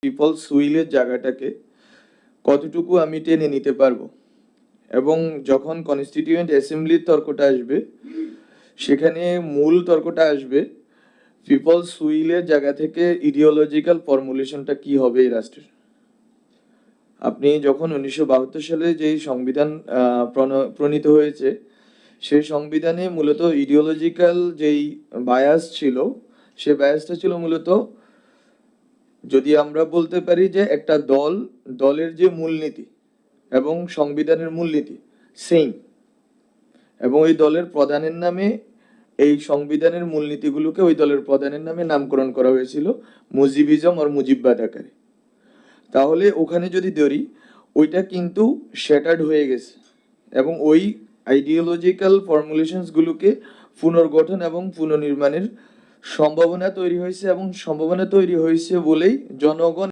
People's উইলের জায়গাটাকে কতটুকু আমি টেনে নিতে পারবো, এবং যখন কনস্টিটিউয়েন্ট অ্যাসেম্বলির তর্কটা আসবে সেখানে মূল তর্কটা আসবে পিপলস উইলের জায়গা থেকে ইডিওলজিক্যাল ফর্মুলেশনটা কি হবে এই রাষ্ট্রের। আপনি যখন 1972 সালে যেই সংবিধান প্রণীত হয়েছে সেই সংবিধানে মূলত ইডিওলজিক্যাল যেই বায়াস ছিল, সে বায়াসটা ছিল মূলত, যদি আমরা বলতে পারি যে একটা দলের যে মূলনীতি এবং সংবিধানের মূলনীতি সেম, এবং ওই দলের প্রধানের নামে এই সংবিধানের মূলনীতিগুলোকে ওই দলের প্রধানের নামে নামকরণ করা হয়েছিল মুজিবিজম আর মুজিববাদ আকারে। তাহলে ওখানে যদি ধরি ওইটা কিন্তু শ্যাটার্ড হয়ে গেছে, এবং ওই আইডিওলজিক্যাল ফর্মুলেশনসগুলোকে পুনর্গঠন এবং পুনর্নির্মাণের সম্ভাবনা তৈরি হয়েছে, এবং সম্ভাবনা তৈরি হয়েছে বলেই জনগণ